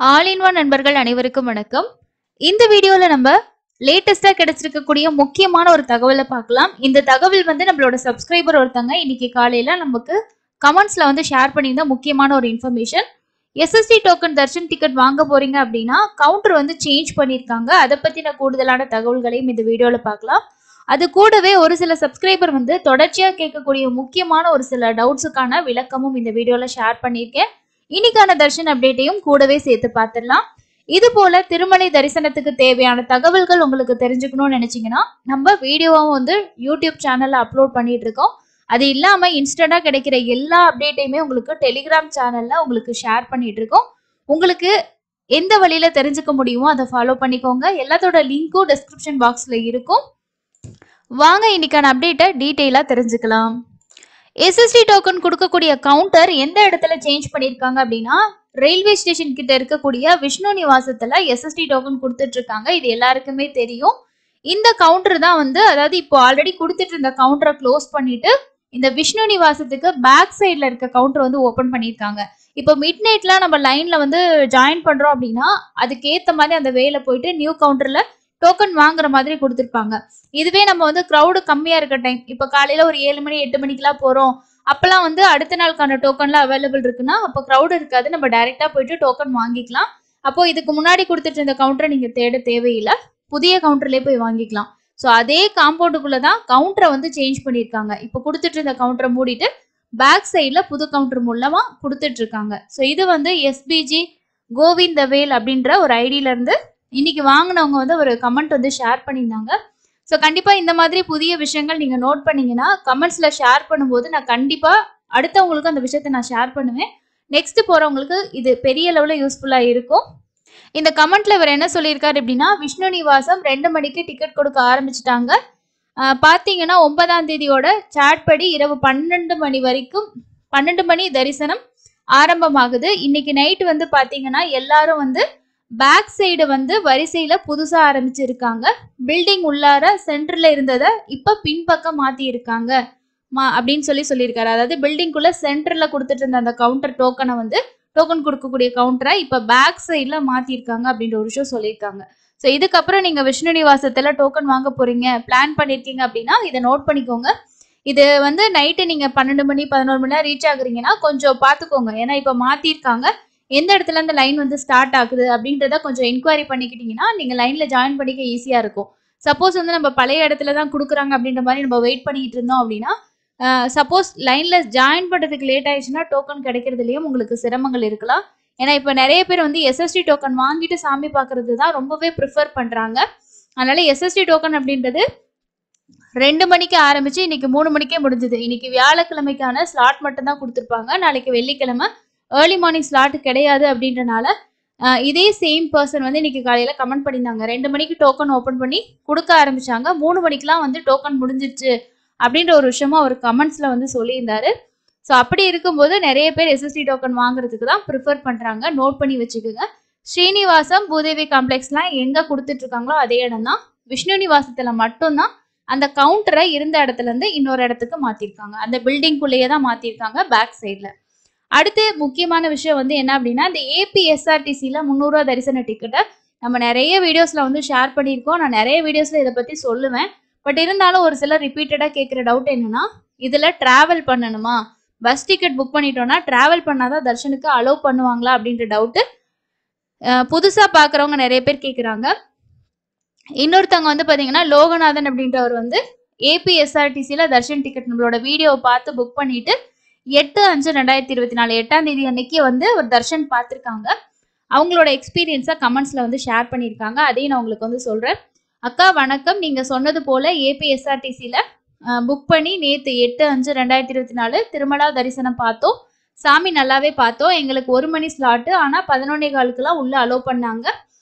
All in one நண்பர்கள் அனைவருக்கும் வணக்கம். இந்த வீடியோல நம்ம லேட்டஸ்டா கிடைச்சிருக்கக்கூடிய முக்கியமான ஒரு தகவலை பார்க்கலாம். இந்த தகவல் நம்மளோட சப்ஸ்கிரைபர் ஒருத்தங்க இன்னைக்கு காலையில நமக்கு கமெண்ட்ஸ்ல ஷேர் பண்ணியிருந்த முக்கியமான ஒரு information. SSD token darshan ticket வாங்க போறீங்க அப்படின்னா கவுண்டர் சேஞ்ச் பண்ணியிருக்காங்க. அதை பத்தின கூடுதலான தகவல்களையும் இந்த வீடியோல பார்க்கலாம். அது கூடவே ஒரு சில சப்ஸ்கிரைபர் தொடர்ச்சியா கேட்கக்கூடிய முக்கியமான ஒரு சில டவுட்ஸுக்கான விளக்கமும் இந்த வீடியோல ஷேர் பண்ணியிருக்கேன். இன்னைக்கான தர்ஷன் அப்டேட்டையும் கூடவே சேர்த்து பார்த்துடலாம். இது போல திருமலை தரிசனத்துக்கு தேவையான தகவல்கள் உங்களுக்கு தெரிஞ்சுக்கணும்னு நினைச்சீங்கன்னா நம்ம வீடியோவும் யூடியூப் சேனல்ல அப்லோட் பண்ணிட்டு இருக்கோம். அது இல்லாம இன்ஸ்டன்டா கிடைக்கிற எல்லா அப்டேட்டையுமே உங்களுக்கு டெலிகிராம் சேனல்ல உங்களுக்கு ஷேர் பண்ணிட்டு இருக்கோம். உங்களுக்கு எந்த வழியில தெரிஞ்சுக்க முடியுமோ அதை ஃபாலோ பண்ணிக்கோங்க. எல்லாத்தோட லிங்க்கும் டிஸ்கிரிப்ஷன் பாக்ஸ்ல இருக்கும். வாங்க இன்னைக்கான அப்டேட்டை டீட்டெயிலா தெரிஞ்சுக்கலாம். எஸ்எஸ்டி டோக்கன் கொடுக்கக்கூடிய கவுண்டர் எந்த இடத்துல சேஞ்ச் பண்ணிருக்காங்க அப்படின்னா ரயில்வே ஸ்டேஷன் கிட்ட இருக்கக்கூடிய விஷ்ணு நிவாசத்துல எஸ்எஸ்டி டோக்கன் கொடுத்துட்டு இருக்காங்க. இது எல்லாருக்குமே தெரியும். இந்த கவுண்டர் தான் அதாவது இப்போ ஆல்ரெடி கொடுத்துட்டு இருந்த கவுண்டரை க்ளோஸ் பண்ணிட்டு இந்த விஷ்ணு நிவாசத்துக்கு பேக் சைட்ல இருக்க கவுண்டர் ஓபன் பண்ணிருக்காங்க. இப்போ மிட் நைட்ல நம்ம லைன்ல ஜாயின் பண்றோம் அப்படின்னா அதுக்கேத்த மாதிரி அந்த வேல போயிட்டு நியூ கவுண்டர்ல டோக்கன் வாங்குற மாதிரி கொடுத்துருப்பாங்க. இதுவே நம்ம க்ரௌடு கம்மியா இருக்க டைம், இப்போ காலையில ஒரு 7 மணி 8 மணிக்கெல்லாம் போறோம், அப்பெல்லாம் அடுத்த நாளுக்கான டோக்கன்ல அவைலபிள் இருக்குன்னா அப்போ க்ரௌடு இருக்காது, நம்ம டைரக்டா போயிட்டு டோக்கன் வாங்கிக்கலாம். அப்போ இதுக்கு முன்னாடி கொடுத்துட்டு இருந்த கவுண்டரை நீங்க தேட தேவையில்லை, புதிய கவுண்டர்லயே போய் வாங்கிக்கலாம். ஸோ அதே காம்பவுண்டுக்குள்ளதான் கவுண்டரை சேஞ்ச் பண்ணியிருக்காங்க. இப்போ கொடுத்துட்டு இருந்த கவுண்டரை மூடிட்டு பேக் சைட்ல புது கவுண்டர் மூலமா கொடுத்துட்டு இருக்காங்க. ஸோ இது எஸ்பிஜி கோவிந்தவேல் அப்படின்ற ஒரு ஐடியில இருந்து இன்னைக்கு வாங்கினவங்க ஒரு கமெண்ட் ஷேர் பண்ணியிருந்தாங்க. ஸோ கண்டிப்பா இந்த மாதிரி புதிய விஷயங்கள் நீங்க நோட் பண்ணீங்கன்னா கமெண்ட்ஸ்ல ஷேர் பண்ணும்போது நான் கண்டிப்பா அடுத்தவங்களுக்கு அந்த விஷயத்த நான் ஷேர் பண்ணுவேன். நெக்ஸ்ட் போறவங்களுக்கு இது பெரிய லெவல்ல யூஸ்ஃபுல்லா இருக்கும். இந்த கமெண்ட்ல இவர் என்ன சொல்லியிருக்காரு அப்படின்னா விஷ்ணு நிவாசம் 2 மணிக்கு டிக்கெட் கொடுக்க ஆரம்பிச்சுட்டாங்க. பாத்தீங்கன்னா 9ஆம் தேதியோட சாட் படி இரவு 12 மணி வரைக்கும் 12 மணி தரிசனம் ஆரம்பமாகுது. இன்னைக்கு நைட் பாத்தீங்கன்னா எல்லாரும் பேக் சைடு வரிசையில புதுசா ஆரம்பிச்சிருக்காங்க. பில்டிங் உள்ளார சென்டர்ல இருந்ததை இப்ப பின்பக்கம் மாத்தி இருக்காங்க அப்படின்னு சொல்லியிருக்காரு. அதாவது பில்டிங்குள்ள சென்டர்ல கொடுத்துட்டு இருந்த அந்த கவுண்டர் டோக்கனை டோக்கன் கொடுக்கக்கூடிய கவுண்டரை இப்ப பேக் சைட்ல மாத்திருக்காங்க அப்படின்ற ஒரு விஷயம் சொல்லியிருக்காங்க. ஸோ இதுக்கப்புறம் நீங்க விஷ்ணு நிவாசத்துல டோக்கன் வாங்க போறீங்க பிளான் பண்ணிருக்கீங்க அப்படின்னா இதை நோட் பண்ணிக்கோங்க. இது நைட்டு நீங்க 12 மணி 11 மணி ரீச் ஆகுறீங்கன்னா கொஞ்சம் பாத்துக்கோங்க. ஏன்னா இப்ப மாத்திருக்காங்க, எந்த இடத்துல அந்த லைன் ஸ்டார்ட் ஆகுது அப்படின்றத கொஞ்சம் என்கொயரி பண்ணிக்கிட்டீங்கன்னா நீங்க லைன்ல ஜாயின் பண்ணிக்க ஈஸியா இருக்கும். சப்போஸ் நம்ம பழைய இடத்துல தான் கொடுக்குறாங்க அப்படின்ற மாதிரி நம்ம வெயிட் பண்ணிட்டு இருந்தோம் அப்படின்னா சப்போஸ் லைன்ல ஜாயின் பண்றதுக்கு லேட் ஆயிடுச்சுன்னா டோக்கன் கிடைக்கிறதுலயும் உங்களுக்கு சிரமங்கள் இருக்கலாம். ஏன்னா இப்ப நிறைய பேர் எஸ்எஸ்டி டோக்கன் வாங்கிட்டு சாமி பாக்குறது தான் ரொம்பவே ப்ரிஃபர் பண்றாங்க. அதனால எஸ்எஸ்டி டோக்கன் அப்படின்றது 2 மணிக்கு ஆரம்பிச்சு இன்னைக்கு 3 மணிக்கே முடிஞ்சது. இன்னைக்கு வியாழக்கிழமைக்கான ஸ்லாட் மட்டும் தான் கொடுத்துருப்பாங்க. நாளைக்கு வெள்ளிக்கிழமை ஏர்லி மார்னிங் ஸ்லாட் கிடையாது அப்படின்றனால இதே சேம் பர்சன் இன்னைக்கு காலையில கமெண்ட் பண்ணியிருந்தாங்க. 2 மணிக்கு டோக்கன் ஓபன் பண்ணி கொடுக்க ஆரம்பிச்சாங்க, 3 மணிக்கெல்லாம் டோக்கன் முடிஞ்சிருச்சு அப்படின்ற ஒரு விஷயமா அவர் கமெண்ட்ஸ்ல சொல்லியிருந்தாரு. ஸோ அப்படி இருக்கும்போது நிறைய பேர் எஸ்எஸ்டி டோக்கன் வாங்குறதுக்கு தான் ப்ரிஃபர் பண்றாங்க. நோட் பண்ணி வச்சுக்கோங்க. ஸ்ரீனிவாசம் பூதேவி காம்ப்ளெக்ஸ்லாம் எங்க கொடுத்துட்டு இருக்காங்களோ அதே இடம் தான். விஷ்ணு நிவாசத்துல மட்டும்தான் அந்த கவுண்டரை இருந்த இடத்துல இருந்து இன்னொரு இடத்துக்கு மாத்திருக்காங்க. அந்த பில்டிங்குள்ளேயே தான் மாத்திருக்காங்க பேக் சைட்ல. அடுத்து முக்கியமான விஷயம் என்ன அப்படின்னா இந்த ஏபிஎஸ்ஆர்டிசியில் 300 ரூபா தரிசன டிக்கெட்டை நம்ம நிறைய வீடியோஸ்ல ஷேர் பண்ணியிருக்கோம். நான் நிறைய வீடியோஸ்ல இதை பத்தி சொல்லுவேன். பட் இருந்தாலும் ஒரு சிலர் ரிப்பீட்டடா கேட்குற டவுட் என்னன்னா இதுல டிராவல் பண்ணணுமா, பஸ் டிக்கெட் புக் பண்ணிட்டோம்னா டிராவல் பண்ணாதான் தர்ஷனுக்கு அலோவ் பண்ணுவாங்களா அப்படின்ற டவுட்டு புதுசா பாக்குறவங்க நிறைய பேர் கேட்குறாங்க. இன்னொருத்தவங்க பாத்தீங்கன்னா லோகநாதன் அப்படின்றவர் ஏபிஎஸ்ஆர்டிசியில தர்ஷன் டிக்கெட் நம்மளோட வீடியோவை பார்த்து புக் பண்ணிட்டு 8/5/2024 8ஆம் தேதி அன்னைக்கு ஒரு தர்ஷன் பார்த்துருக்காங்க. அவங்களோட எக்ஸ்பீரியன்ஸை கமெண்ட்ஸ்ல ஷேர் பண்ணியிருக்காங்க. அதையும் நான் உங்களுக்கு சொல்றேன். அக்கா வணக்கம், நீங்க சொன்னது போல ஏபிஎஸ்ஆர்டிசியில புக் பண்ணி நேற்று 8/5/2024 திருமலா தரிசனம் பார்த்தோம். சாமி நல்லாவே பார்த்தோம். எங்களுக்கு 1 மணி ஸ்லாட்டு, ஆனா 11:15 உள்ள அலோவ் பண்ணாங்க.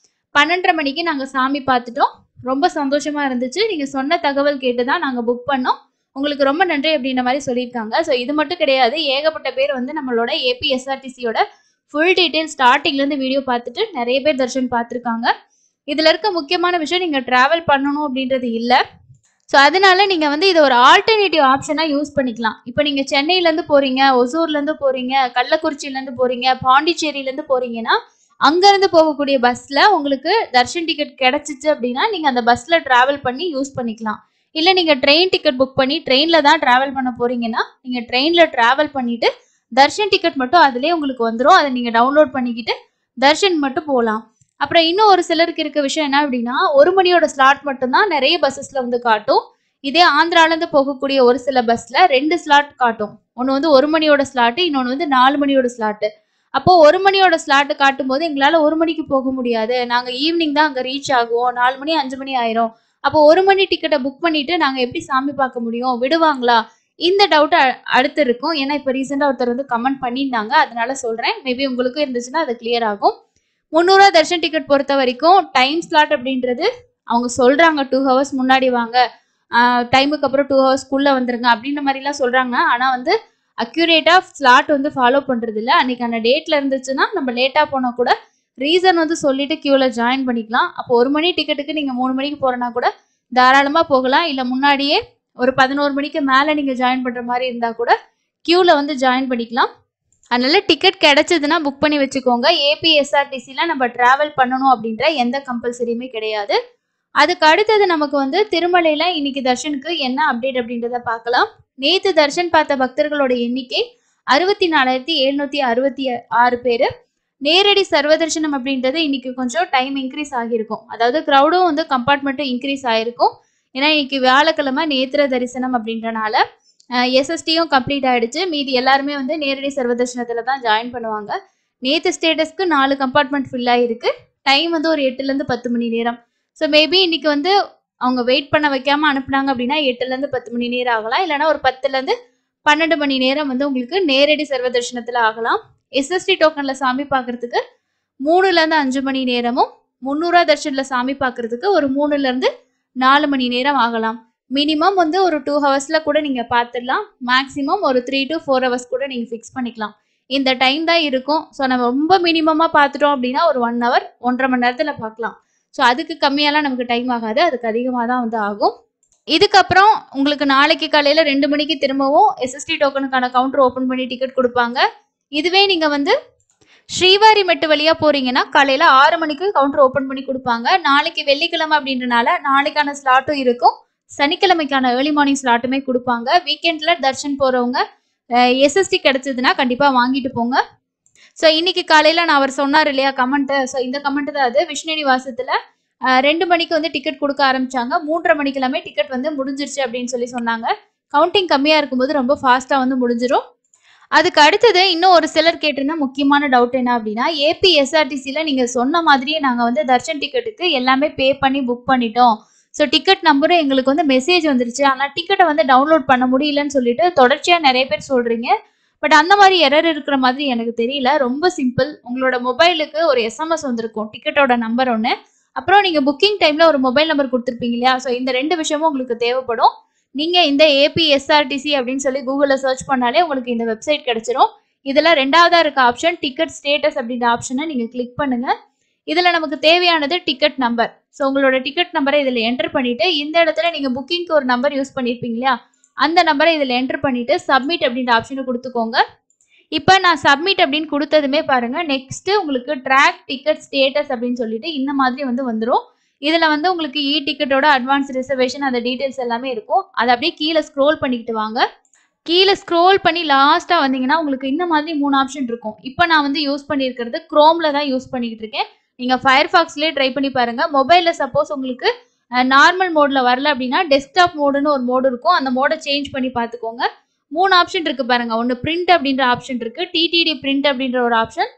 12:30 மணிக்கு நாங்க சாமி பார்த்துட்டோம். ரொம்ப சந்தோஷமா இருந்துச்சு. நீங்க சொன்ன தகவல் கேட்டுதான் நாங்க புக் பண்ணோம். உங்களுக்கு ரொம்ப நன்றி அப்படின்ற மாதிரி சொல்லியிருக்காங்க. ஸோ இது மட்டும் கிடையாது, ஏகப்பட்ட பேர் நம்மளோட ஏபிஎஸ்ஆர்டிசியோட ஃபுல் டீட்டெயில் ஸ்டார்டிங்ல இருந்து வீடியோ பார்த்துட்டு நிறைய பேர் தர்ஷன் பார்த்துருக்காங்க. இதுல இருக்க முக்கியமான விஷயம் நீங்க டிராவல் பண்ணணும் அப்படின்றது இல்லை. ஸோ அதனால நீங்க இதை ஒரு ஆல்டர்னேட்டிவ் ஆப்ஷனா யூஸ் பண்ணிக்கலாம். இப்போ நீங்க சென்னையிலேருந்து போறீங்க, ஒசூர்லேருந்து போறீங்க, கள்ளக்குறிச்சியிலேருந்து போறீங்க, பாண்டிச்சேரியிலேருந்து போறீங்கன்னா அங்கேருந்து போகக்கூடிய பஸ்ஸில் உங்களுக்கு தர்ஷன் டிக்கெட் கிடச்சிச்சு அப்படின்னா நீங்கள் அந்த பஸ்ஸில் ட்ராவல் பண்ணி யூஸ் பண்ணிக்கலாம். இல்லை நீங்கள் ட்ரெயின் டிக்கெட் புக் பண்ணி ட்ரெயினில் தான் ட்ராவல் பண்ண போகிறீங்கன்னா நீங்கள் ட்ரெயினில் ட்ராவல் பண்ணிவிட்டு தர்ஷன் டிக்கெட் மட்டும் அதிலே உங்களுக்கு வந்துடும். அதை நீங்கள் டவுன்லோட் பண்ணிக்கிட்டு தர்ஷன் மட்டும் போகலாம். அப்புறம் இன்னும் ஒரு சிலருக்கு இருக்க விஷயம் என்ன அப்படின்னா 1 மணியோட ஸ்லாட் மட்டும்தான் நிறைய பஸ்ஸஸில் வந்து காட்டும். இதே ஆந்திராலேருந்து போகக்கூடிய ஒரு சில பஸ்ஸில் 2 ஸ்லாட் காட்டும். ஒன்று வந்து 1 மணியோட ஸ்லாட்டு, இன்னொன்று வந்து 4 மணியோட ஸ்லாட்டு. அப்போது 1 மணியோட ஸ்லாட்டு காட்டும் போது எங்களால் 1 மணிக்கு போக முடியாது, நாங்கள் ஈவினிங் தான் அங்கே ரீச் ஆகுவோம், 4 மணி 5 மணி ஆயிரும். அப்போ 1 மணி டிக்கெட்டை புக் பண்ணிட்டு நாங்கள் எப்படி சாமி பார்க்க முடியும், விடுவாங்களா? இந்த டவுட்டு அடுத்து இருக்கும். ஏன்னா இப்போ ரீசெண்டாக ஒருத்தர் வந்து கமெண்ட் பண்ணியிருந்தாங்க, அதனால சொல்கிறேன். மேபி உங்களுக்கும் இருந்துச்சுன்னா அது கிளியர் ஆகும். 300 ரூபா தர்ஷன் டிக்கெட் பொறுத்த வரைக்கும் டைம் ஸ்லாட் அப்படின்றது அவங்க சொல்கிறாங்க 2 ஹவர்ஸ் முன்னாடி வாங்க, டைமுக்கு அப்புறம் 2 ஹவர்ஸ்க்குள்ளே வந்துருங்க அப்படின்ற மாதிரிலாம் சொல்கிறாங்க. ஆனால் வந்து அக்யூரேட்டாக ஸ்லாட் வந்து ஃபாலோ பண்ணுறது இல்லை. அன்றைக்கான டேட்டில் இருந்துச்சுன்னா நம்ம லேட்டாக போனால் கூட ரீசன் வந்து சொல்லிவிட்டு க்யூவில் ஜாயின் பண்ணிக்கலாம். அப்போ 1 மணி டிக்கெட்டுக்கு நீங்கள் 3 மணிக்கு போகிறனா கூட தாராளமாக போகலாம். இல்லை முன்னாடியே ஒரு 11 மணிக்கு மேலே நீங்கள் ஜாயின் பண்ணுற மாதிரி இருந்தால் கூட க்யூவில் வந்து ஜாயின் பண்ணிக்கலாம். அதனால டிக்கெட் கிடைச்சதுன்னா புக் பண்ணி வச்சுக்கோங்க. ஏபிஎஸ்ஆர்டிசியில் நம்ம ட்ராவல் பண்ணணும் அப்படின்ற எந்த கம்பல்சரியுமே கிடையாது. அதுக்கு அடுத்தது நமக்கு வந்து திருமலையில் இன்னைக்கு தர்ஷனுக்கு என்ன அப்டேட் அப்படின்றத பார்க்கலாம். நேற்று தர்ஷன் பார்த்த பக்தர்களோட எண்ணிக்கை 64,766 பேர். நேரடி சர்வதர்ஷனம் அப்படின்றது இன்னைக்கு கொஞ்சம் டைம் இன்க்ரீஸ் ஆகியிருக்கும். அதாவது க்ரௌடும் வந்து கம்பார்ட்மெண்ட்டும் இன்க்ரீஸ் ஆகிருக்கும். ஏன்னா இன்னைக்கு வியாழக்கிழமை நேத்திர தரிசனம் அப்படின்றனால எஸ்எஸ்டியும் கம்ப்ளீட் ஆகிடுச்சு. மீதி எல்லாருமே வந்து நேரடி சர்வதர்ஷனத்தில் தான் ஜாயின் பண்ணுவாங்க. நேற்று ஸ்டேட்டஸ்க்கு 4 கம்பார்ட்மெண்ட் ஃபில் ஆகிருக்கு. டைம் வந்து ஒரு 8லேருந்து 10 மணி நேரம். ஸோ மேபி இன்னைக்கு வந்து அவங்க வெயிட் பண்ண வைக்காமல் அனுப்புனாங்க அப்படின்னா 8லேருந்து 10 மணி நேரம் ஆகலாம். இல்லைனா ஒரு 10லேருந்து 12 மணி நேரம் வந்து உங்களுக்கு நேரடி சர்வதர்ஷனத்தில் ஆகலாம். எஸ்எஸ்டி டோக்கனில் சாமி பார்க்குறதுக்கு 3லேருந்து 5 மணி நேரமும், 300 தர்ஷனில் சாமி பார்க்குறதுக்கு ஒரு 3லேருந்து 4 மணி நேரம் ஆகலாம். மினிமம் வந்து ஒரு 2 ஹவர்ஸில் கூட நீங்கள் பார்த்துடலாம். மேக்ஸிமம் ஒரு 3 to 4 ஹவர்ஸ் கூட நீங்கள் ஃபிக்ஸ் பண்ணிக்கலாம். இந்த டைம் தான் இருக்கும். ஸோ நம்ம ரொம்ப மினிமமாக பார்த்துட்டோம் அப்படின்னா ஒரு 1 ஹவர் 1.5 மணி நேரத்தில் பார்க்கலாம். ஸோ அதுக்கு கம்மியாலாம் நமக்கு டைம் ஆகாது, அதுக்கு அதிகமாக தான் வந்து ஆகும். இதுக்கப்புறம் உங்களுக்கு நாளைக்கு காலையில் 2 மணிக்கு திரும்பவும் எஸ்எஸ்டி டோக்கனுக்கான கவுண்டர் ஓப்பன் பண்ணி டிக்கெட் கொடுப்பாங்க. இதுவே நீங்கள் வந்து ஸ்ரீவாரிமெட்டு வழியாக போகிறீங்கன்னா காலையில் 6 மணிக்கு கவுண்டர் ஓப்பன் பண்ணி கொடுப்பாங்க. நாளைக்கு வெள்ளிக்கிழமை அப்படின்றனால நாளைக்கான ஸ்லாட்டும் இருக்கும், சனிக்கிழமைக்கான ஏர்லி மார்னிங் ஸ்லாட்டுமே கொடுப்பாங்க. வீக்கெண்டில் தர்ஷன் போகிறவங்க எஸ்எஸ்டி கிடச்சதுன்னா கண்டிப்பாக வாங்கிட்டு போங்க. ஸோ இன்னைக்கு காலையில் நான் அவர் சொன்னார் இல்லையா கமெண்ட்டு, ஸோ இந்த கமெண்ட்டு தான் அது. விஷ்ணு நிவாசத்தில் 2 மணிக்கு வந்து டிக்கெட் கொடுக்க ஆரம்பித்தாங்க, 3:30 மணிக்கெல்லாமே டிக்கெட் வந்து முடிஞ்சிருச்சு அப்படின்னு சொல்லி சொன்னாங்க. கவுண்டிங் கம்மியாக இருக்கும்போது ரொம்ப ஃபாஸ்ட்டாக வந்து முடிஞ்சிடும். அதுக்கு அடுத்தது இன்னும் ஒரு சிலர் கேட்டிருந்தா முக்கியமான டவுட் என்ன அப்படின்னா, ஏபிஎஸ்ஆர்டிசியில் நீங்கள் சொன்ன மாதிரியே நாங்கள் வந்து தர்ஷன் டிக்கெட்டுக்கு எல்லாமே பே பண்ணி புக் பண்ணிட்டோம், ஸோ டிக்கெட் நம்பரும் எங்களுக்கு வந்து மெசேஜ் வந்துருச்சு, ஆனால் டிக்கெட்டை வந்து டவுன்லோட் பண்ண முடியலன்னு சொல்லிட்டு தொடர்ச்சியாக நிறைய பேர் சொல்கிறீங்க. பட் அந்த மாதிரி எரர் இருக்கிற மாதிரி எனக்கு தெரியல. ரொம்ப சிம்பிள். உங்களோட மொபைலுக்கு ஒரு எஸ்எம்எஸ் வந்திருக்கும், டிக்கெட்டோட நம்பர் ஒன்று, அப்புறம் நீங்கள் புக்கிங் டைமில் ஒரு மொபைல் நம்பர் கொடுத்துருப்பீங்க இல்லையா. ஸோ இந்த 2 விஷயமும் உங்களுக்கு தேவைப்படும். நீங்கள் இந்த ஏபிஎஸ்ஆர்டிசி அப்படின்னு சொல்லி கூகுளில் சர்ச் பண்ணாலே உங்களுக்கு இந்த வெப்சைட் கிடச்சிரும். இதில் 2வதாக இருக்க ஆப்ஷன் டிக்கெட் ஸ்டேட்டஸ் அப்படின்ற ஆப்ஷனை நீங்கள் கிளிக் பண்ணுங்கள். இதில் நமக்கு தேவையானது டிக்கெட் நம்பர். ஸோ உங்களோட டிக்கெட் நம்பரை இதில் என்டர் பண்ணிவிட்டு, இந்த இடத்துல நீங்கள் புக்கிங்க்கு ஒரு நம்பர் யூஸ் பண்ணியிருப்பீங்க இல்லையா, அந்த நம்பரை இதில் என்டர் பண்ணிவிட்டு சப்மிட் அப்படின்ற ஆப்ஷனை கொடுத்துக்கோங்க. இப்போ நான் சப்மிட் அப்படின்னு கொடுத்ததுமே பாருங்கள், நெக்ஸ்ட்டு உங்களுக்கு ட்ராக் டிக்கெட் ஸ்டேட்டஸ் அப்படின்னு சொல்லிட்டு இந்த மாதிரி வந்து வந்துடும். இதில் வந்து உங்களுக்கு இ டிக்கெட்டோட அட்வான்ஸ் ரிசர்வேஷன் அந்த டீட்டெயில்ஸ் எல்லாமே இருக்கும். அதை அப்படியே கீழே ஸ்க்ரோல் பண்ணிக்கிட்டு வாங்க. கீழே ஸ்க்ரோல் பண்ணி லாஸ்ட்டாக வந்தீங்கன்னா உங்களுக்கு இந்த மாதிரி 3 ஆப்ஷன் இருக்கும். இப்போ நான் வந்து யூஸ் பண்ணியிருக்கிறது க்ரோமில் தான் யூஸ் பண்ணிக்கிட்டு இருக்கேன். நீங்கள் ஃபயர்ஃபாக்ஸ்லேயே ட்ரை பண்ணி பாருங்கள். மொபைலில் சப்போஸ் உங்களுக்கு நார்மல் மோடில் வரல அப்படின்னா டெஸ்க்டாப் மோடுன்னு ஒரு மோடு இருக்கும், அந்த மோடை சேஞ்ச் பண்ணி பார்த்துக்கோங்க. 3 ஆப்ஷன் இருக்குது பாருங்கள். ஒன்று பிரிண்ட் அப்படின்ற ஆப்ஷன் இருக்குது, டிடிடி பிரிண்ட் அப்படின்ற ஒரு ஆப்ஷன்,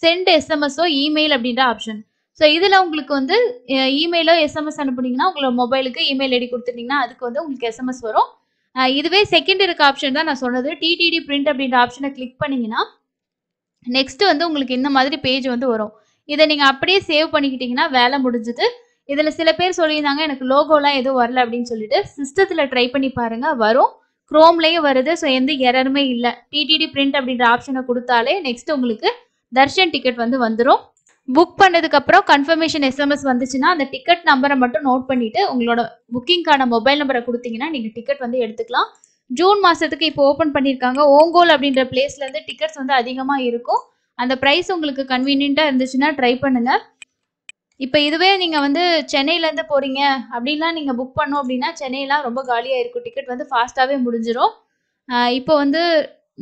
சென்ட் எஸ்எம்எஸோ இமெயில் அப்படின்ற ஆப்ஷன். ஸோ இதில் உங்களுக்கு வந்து இமெயிலோ எஸ்எம்எஸ் அனுப்புனீங்கன்னா உங்களோட மொபைலுக்கு இமெயில் ஐடி கொடுத்துட்டிங்கன்னா அதுக்கு வந்து உங்களுக்கு எஸ்எம்எஸ் வரும். இதுவே செகண்ட் இருக்க ஆப்ஷன் தான் நான் சொன்னது, டிடிடி பிரிண்ட் அப்படின்ற ஆப்ஷனை கிளிக் பண்ணிங்கன்னா நெக்ஸ்ட்டு வந்து உங்களுக்கு இந்த மாதிரி பேஜ் வந்து வரும். இதை நீங்கள் அப்படியே சேவ் பண்ணிக்கிட்டிங்கன்னா வேலை முடிஞ்சுது. இதில் சில பேர் சொல்லியிருந்தாங்க எனக்கு லோகோலாம் எதுவும் வரல அப்படின்னு சொல்லிட்டு. சிஸ்டத்தில் ட்ரை பண்ணி பாருங்கள், வரும். க்ரோம்லேயும் வருது. ஸோ எந்த எரருமே இல்லை. டிடிடி பிரிண்ட் அப்படின்ற ஆப்ஷனை கொடுத்தாலே நெக்ஸ்ட் உங்களுக்கு தர்ஷன் டிக்கெட் வந்து வந்துடும். புக் பண்ணதுக்கப்புறம் கன்ஃபர்மேஷன் எஸ்எம்எஸ் வந்துச்சுன்னா அந்த டிக்கெட் நம்பரை மட்டும் நோட் பண்ணிவிட்டு உங்களோட புக்கிங்கான மொபைல் நம்பரை கொடுத்தீங்கன்னா நீங்கள் டிக்கெட் வந்து எடுத்துக்கலாம். ஜூன் மாதத்துக்கு இப்போ ஓப்பன் பண்ணியிருக்காங்க. ஓங்கோல் அப்படின்ற பிளேஸ்லேருந்து டிக்கெட்ஸ் வந்து அதிகமாக இருக்கும். அந்த பிரைஸ் உங்களுக்கு கன்வீனியன்ட்டா இருந்துச்சுன்னா ட்ரை பண்ணுங்க. இப்ப இதுவே நீங்க வந்து சென்னையிலேருந்து போறீங்க அப்படின்லாம் நீங்க புக் பண்ணோம் அப்படின்னா, சென்னைலாம் ரொம்ப காலியா இருக்கும். டிக்கெட் வந்து ஃபாஸ்ட்டாவே முடிஞ்சிரும். இப்போ வந்து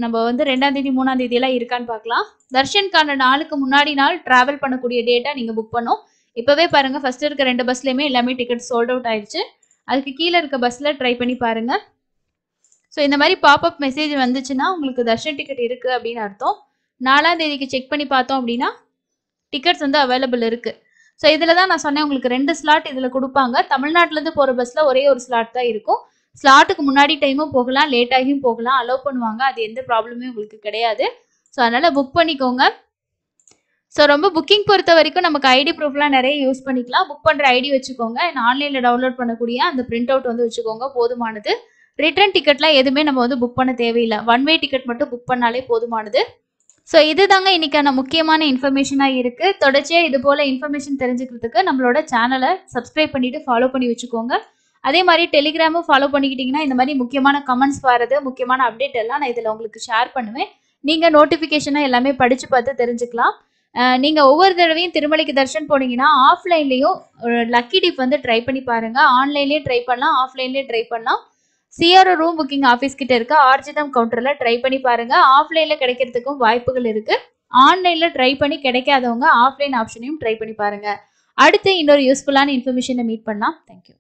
நம்ம வந்து 2ஆம் தேதி, 3ஆம் தேதியெல்லாம் இருக்கான்னு பார்க்கலாம். தர்ஷனுக்கான நாளுக்கு முன்னாடி நாள் டிராவல் பண்ணக்கூடிய டேட்டா நீங்க புக் பண்ணணும். இப்பவே பாருங்க ஃபர்ஸ்ட் இருக்க 2 பஸ்லயுமே எல்லாமே டிக்கெட் சோல்ட் அவுட் ஆயிடுச்சு. அதுக்கு கீழ இருக்க பஸ்ல ட்ரை பண்ணி பாருங்க. ஸோ இந்த மாதிரி பாப்அப் மெசேஜ் வந்துச்சுன்னா உங்களுக்கு தர்ஷன் டிக்கெட் இருக்கு அப்படின்னு அர்த்தம். 4ஆம் தேதிக்கு செக் பண்ணி பார்த்தோம் அப்படின்னா டிக்கெட்ஸ் வந்து அவைலபிள் இருக்கு. ஸோ இதில் தான் நான் சொன்னேன் உங்களுக்கு 2 ஸ்லாட் இதில் கொடுப்பாங்க. தமிழ்நாட்டிலேருந்து போகிற பஸ்ஸில் ஒரே ஒரு ஸ்லாட் தான் இருக்கும். ஸ்லாட்டுக்கு முன்னாடி டைமும் போகலாம், லேட் ஆகியும் போகலாம், அலோவ் பண்ணுவாங்க. அது எந்த ப்ராப்ளமே உங்களுக்கு கிடையாது. ஸோ அதனால் புக் பண்ணிக்கோங்க. ஸோ ரொம்ப புக்கிங் பொறுத்த வரைக்கும் நமக்கு ஐடி ப்ரூஃப்லாம் நிறைய யூஸ் பண்ணிக்கலாம். புக் பண்ணுற ஐடி வச்சுக்கோங்க. ஆன்லைனில் டவுன்லோட் பண்ணக்கூடிய அந்த பிரிண்ட் அவுட் வந்து வச்சுக்கோங்க, போதுமானது. ரிட்டர்ன் டிக்கெட்லாம் எதுவுமே நம்ம வந்து புக் பண்ண தேவையில்லை. ஒன் வே டிக்கெட் மட்டும் புக் பண்ணாலே போதுமானது. ஸோ இதுதாங்க இன்னைக்கான முக்கியமான இன்ஃபர்மேஷனாக இருக்குது. தொடர்ச்சியாக இது போல் இன்ஃபர்மேஷன் தெரிஞ்சுக்கிறதுக்கு நம்மளோட சேனலை சப்ஸ்கிரைப் பண்ணிவிட்டு ஃபாலோ பண்ணி வச்சுக்கோங்க. அதே மாதிரி டெலிகிராமும் ஃபாலோ பண்ணிக்கிட்டிங்கன்னா இந்த மாதிரி முக்கியமான கமெண்ட்ஸ் வரது, முக்கியமான அப்டேட் எல்லாம் நான் இதில் உங்களுக்கு ஷேர் பண்ணுவேன். நீங்கள் நோட்டிஃபிகேஷனாக எல்லாமே படித்து பார்த்து தெரிஞ்சுக்கலாம். நீங்கள் ஒவ்வொரு தடவையும் திருமலைக்கு தர்ஷன் போனீங்கன்னா ஆஃப்லைன்லேயும் லக்கி டிப் வந்து ட்ரை பண்ணி பாருங்கள். ஆன்லைன்லேயும் ட்ரை பண்ணலாம், ஆஃப்லைன்லேயும் ட்ரை பண்ணலாம். சிஆர்ஓ ரூம் புக்கிங் ஆஃபீஸ் கிட்ட இருக்க ஆர்ஜிதம் கவுண்டரில் ட்ரை பண்ணி பாருங்க. ஆஃப்லைனில் கிடைக்கிறதுக்கும் வாய்ப்புகள் இருக்கு. ஆன்லைனில் ட்ரை பண்ணி கிடைக்காதவங்க ஆஃப்லைன் ஆப்ஷனையும் ட்ரை பண்ணி பாருங்க. அடுத்து இன்னொரு யூஸ்ஃபுல்லான இன்ஃபர்மேஷனை மீட் பண்ணலாம். தேங்க்யூ.